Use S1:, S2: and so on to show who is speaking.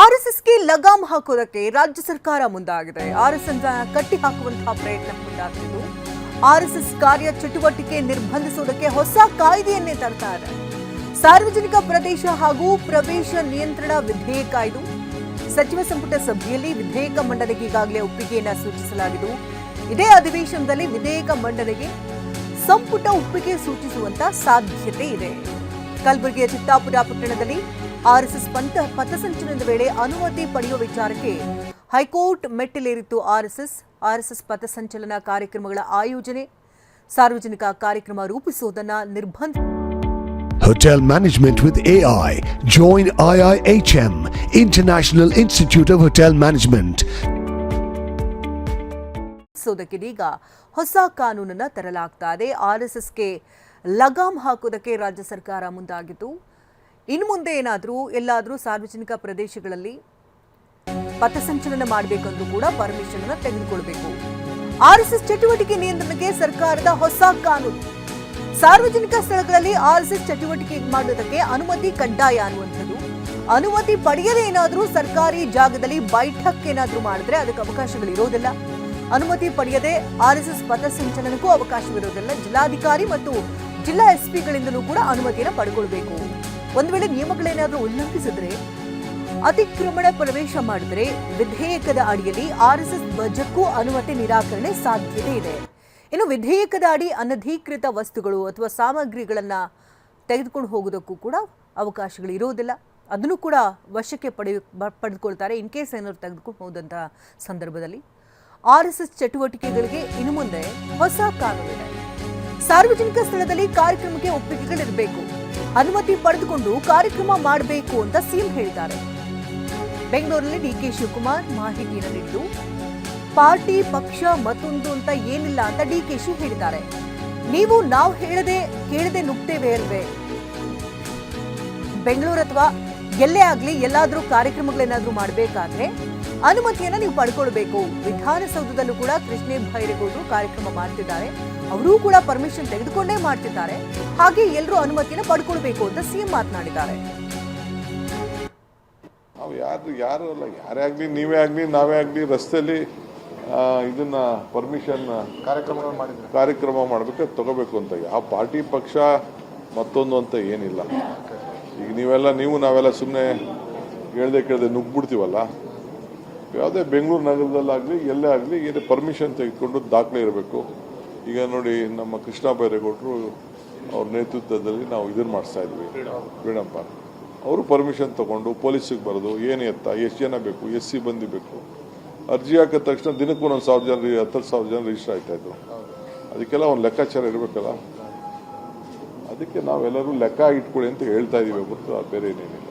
S1: ಆರ್ಎಸ್ಎಸ್ಗೆ ಲಗಾಮ್ ಹಾಕೋದಕ್ಕೆ ರಾಜ್ಯ ಸರ್ಕಾರ ಮುಂದಾಗಿದೆ. ಆರ್ಎಸ್ಎಸ್ ಕಟ್ಟಿ ಹಾಕುವಂತಹ ಪ್ರಯತ್ನ ಮುಂದಾಗ್ತಿದ್ದು ಆರ್ಎಸ್ಎಸ್ ಕಾರ್ಯ ಚಟುವಟಿಕೆ ನಿರ್ಬಂಧಿಸುವುದಕ್ಕೆ ಹೊಸ ಕಾಯ್ದೆಯನ್ನೇ ತರ್ತಾ ಇದೆ. ಸಾರ್ವಜನಿಕ ಪ್ರದೇಶ ಹಾಗೂ ಪ್ರವೇಶ ನಿಯಂತ್ರಣ ವಿಧೇಯಕ ಇದು. ಸಚಿವ ಸಂಪುಟ ಸಭೆಯಲ್ಲಿ ವಿಧೇಯಕ ಮಂಡನೆಗೆ ಈಗಾಗಲೇ ಒಪ್ಪಿಗೆಯನ್ನ ಸೂಚಿಸಲಾಗಿದ್ದು ಇದೇ ಅಧಿವೇಶನದಲ್ಲಿ ವಿಧೇಯಕ ಮಂಡನೆಗೆ ಸಂಪುಟ ಒಪ್ಪಿಗೆ ಸೂಚಿಸುವಂತ ಸಾಧ್ಯತೆ ಇದೆ. ಕಲಬುರಗಿಯ ಚಿತ್ತಾಪುರ ಪಟ್ಟಣದಲ್ಲಿ ಆರ್ಎಸ್ಎಸ್ ಪಥಸಂಚಲನದ ವೇಳೆ ಅನುಮತಿ ಪಡೆಯುವ ವಿಚಾರಕ್ಕೆ ಹೈಕೋರ್ಟ್ ಮೆಟ್ಟಿಲೇರಿತ್ತು. ಆರ್ಎಸ್ಎಸ್ ಪಥಸಂಚಲನ ಕಾರ್ಯಕ್ರಮಗಳ ಆಯೋಜನೆ, ಸಾರ್ವಜನಿಕ ಕಾರ್ಯಕ್ರಮ ರೂಪಿಸುವುದನ್ನ ನಿರ್ಬಂಧ.
S2: Hotel Management with AI. Join IIHM, International Institute of Hotel Management.
S1: ಸೋದಕ್ಕಿದೀಗ ಹೊಸ ಕಾನೂನನ್ನ ತರಲಾಗ್ತಾ ಇದೆ. ಆರ್ಎಸ್ಎಸ್ಗೆ ಲಗಾಮ್ ಹಾಕೋದಕ್ಕೆ ರಾಜ್ಯ ಸರ್ಕಾರ ಮುಂದಾಗಿತ್ತು. ಇನ್ನು ಮುಂದೆ ಎಲ್ಲಾದರೂ ಸಾರ್ವಜನಿಕ ಪ್ರದೇಶಗಳಲ್ಲಿ ಪಥಸಂಚಲನ ಮಾಡಬೇಕಂದ್ರೂ ಕೂಡ ಪರ್ಮಿಷನ್ ಅನ್ನು ತೆಗೆದುಕೊಳ್ಬೇಕು. ಆರ್ಎಸ್ಎಸ್ ಚಟುವಟಿಕೆ ನಿಯಂತ್ರಣಕ್ಕೆ ಸರ್ಕಾರದ ಹೊಸ ಕಾನೂನು. ಸಾರ್ವಜನಿಕ ಸ್ಥಳಗಳಲ್ಲಿ ಆರ್ಎಸ್ಎಸ್ ಚಟುವಟಿಕೆ ಮಾಡೋದಕ್ಕೆ ಅನುಮತಿ ಕಡ್ಡಾಯ ಅನ್ನುವಂಥದ್ದು. ಅನುಮತಿ ಪಡೆಯದೇ ಏನಾದರೂ ಸರ್ಕಾರಿ ಜಾಗದಲ್ಲಿ ಬೈಠಕ್ ಏನಾದರೂ ಮಾಡಿದ್ರೆ ಅದಕ್ಕೆ ಅವಕಾಶಗಳಿರೋದಿಲ್ಲ. ಅನುಮತಿ ಪಡೆಯದೆ ಆರ್ಎಸ್ಎಸ್ ಪಥಸಂಚಲನಕ್ಕೂ ಅವಕಾಶವಿರೋದಿಲ್ಲ. ಜಿಲ್ಲಾಧಿಕಾರಿ ಮತ್ತು ಜಿಲ್ಲಾ ಎಸ್ಪಿಗಳಿಂದಲೂ ಕೂಡ ಅನುಮತಿಯನ್ನು ಪಡೆದುಕೊಳ್ಬೇಕು. ಒಂದು ವೇಳೆ ನಿಯಮಗಳೇನಾದರೂ ಉಲ್ಲಂಘಿಸಿದ್ರೆ, ಅತಿಕ್ರಮಣ ಪ್ರವೇಶ ಮಾಡಿದ್ರೆ ವಿಧೇಯಕದ ಅಡಿಯಲ್ಲಿ ಆರ್ಎಸ್ಎಸ್ ಬಜೆಟ್ಗೂ ಅನುಮತಿ ನಿರಾಕರಣೆ ಸಾಧ್ಯತೆ ಇದೆ. ಇನ್ನು ವಿಧೇಯಕದ ಅಡಿ ಅನಧಿಕೃತ ವಸ್ತುಗಳು ಅಥವಾ ಸಾಮಗ್ರಿಗಳನ್ನ ತೆಗೆದುಕೊಂಡು ಹೋಗೋದಕ್ಕೂ ಕೂಡ ಅವಕಾಶಗಳು ಇರೋದಿಲ್ಲ. ಅದನ್ನು ಕೂಡ ವಶಕ್ಕೆ ಪಡೆದುಕೊಳ್ತಾರೆ. ಇನ್ ಕೇಸ್ ಏನಾದ್ರು ತೆಗೆದುಕೊಂಡು ಹೋದಂತ ಸಂದರ್ಭದಲ್ಲಿ ಆರ್ಎಸ್ಎಸ್ ಚಟುವಟಿಕೆಗಳಿಗೆ ಇನ್ನು ಮುಂದೆ ಹೊಸ ಕಾನೂನಿದೆ. ಸಾರ್ವಜನಿಕ ಸ್ಥಳದಲ್ಲಿ ಕಾರ್ಯಕ್ರಮಕ್ಕೆ ಒಪ್ಪಿಗೆಗಳಿರಬೇಕು. ಅನುಮತಿ ಪಡೆದುಕೊಂಡು ಕಾರ್ಯಕ್ರಮ ಮಾಡಬೇಕು ಅಂತ ಸಿಎಂ ಹೇಳಿದ್ದಾರೆ. ಬೆಂಗಳೂರಲ್ಲಿ ಡಿಕೆ ಶಿವಕುಮಾರ್ ಮಾಹಿತಿಯನ್ನು ನೀಡಿದ್ದು, ಪಾರ್ಟಿ ಪಕ್ಷ ಮತ್ತೊಂದು ಅಂತ ಏನಿಲ್ಲ ಅಂತ ಡಿಕೆಶಿ ಹೇಳಿದ್ದಾರೆ. ನಾವು ಕೇಳದೆ ನುಗ್ತೇವೆ ಅಲ್ವೇ? ಬೆಂಗಳೂರು ಅಥವಾ ಎಲ್ಲೇ ಆಗ್ಲಿ ಎಲ್ಲಾದ್ರೂ ಕಾರ್ಯಕ್ರಮಗಳೇನಾದ್ರೂ ಮಾಡಬೇಕಾದ್ರೆ ಅನುಮತಿಯನ್ನ ನೀವು ಪಡ್ಕೊಳ್ಬೇಕು. ವಿಧಾನಸೌಧದಲ್ಲೂ ಕೂಡ ಕೃಷ್ಣ ಬೈರೇಗೌಡರು ಕಾರ್ಯಕ್ರಮ ಮಾಡ್ತಿದ್ದಾರೆ. ಅವರೂ ಕೂಡ ಪರ್ಮಿಷನ್ ತೆಗೆದುಕೊಂಡೇ ಮಾಡ್ತಿದ್ದಾರೆ. ಹಾಗೆ ಎಲ್ಲರೂ ಅನುಮತಿಯನ್ನು ಪಡ್ಕೊಳ್ಬೇಕು ಅಂತ ಸಿಎಂ ಮಾತನಾಡಿದ್ದಾರೆ.
S3: ನಾವು ಯಾರು ಅಲ್ಲ, ಯಾರೇ ಆಗ್ಲಿ, ನೀವೇ ಆಗ್ಲಿ, ನಾವೇ ಆಗ್ಲಿ, ರಸ್ತೆಯಲ್ಲಿ ಇದನ್ನ ಪರ್ಮಿಷನ್ ಕಾರ್ಯಕ್ರಮ ಮಾಡಬೇಕಾದ್ರೆ ತಗೋಬೇಕು ಅಂತ. ಯಾವ ಪಾರ್ಟಿ ಪಕ್ಷ ಮತ್ತೊಂದು ಅಂತ ಏನಿಲ್ಲ. ಈಗ ನಾವೆಲ್ಲ ಸುಮ್ಮನೆ ಕೇಳದೆ ನುಗ್ಬಿಡ್ತೀವಲ್ಲ. ಯಾವುದೇ ಬೆಂಗಳೂರು ನಗರದಲ್ಲಾಗಲಿ ಎಲ್ಲೇ ಆಗಲಿ ಏನೇ ಪರ್ಮಿಷನ್ ತೆಗೆದುಕೊಂಡು ದಾಖಲೆ ಇರಬೇಕು. ಈಗ ನೋಡಿ, ನಮ್ಮ ಕೃಷ್ಣ ಬೈರೇಗೌಡರು ಅವ್ರ ನೇತೃತ್ವದಲ್ಲಿ ನಾವು ಇದನ್ನು ಮಾಡಿಸ್ತಾ ಇದ್ವಿ. ವೀಣಪ್ಪ ಅವರು ಪರ್ಮಿಷನ್ ತಗೊಂಡು ಪೊಲೀಸಿಗೆ ಬರೋದು, ಏನು ಎಷ್ಟು ಜನ ಬೇಕು, ಎಷ್ಟು ಸಿಬ್ಬಂದಿ ಬೇಕು, ಅರ್ಜಿ ಹಾಕಿದ ತಕ್ಷಣ ದಿನಕ್ಕೂ 1,000 ಜನ 10,000 ಜನ ರಿಜಿಸ್ಟರ್ ಆಗ್ತಾ ಇದ್ರು. ಅದಕ್ಕೆಲ್ಲ ಒಂದು ಲೆಕ್ಕಾಚಾರ ಇರಬೇಕಲ್ಲ. ಅದಕ್ಕೆ ನಾವೆಲ್ಲರೂ ಲೆಕ್ಕ ಇಟ್ಕೊಳ್ಳಿ ಅಂತ ಹೇಳ್ತಾ ಇದೀವಿ ಹೊರತು ಬೇರೆ ಏನೇನಿಲ್ಲ.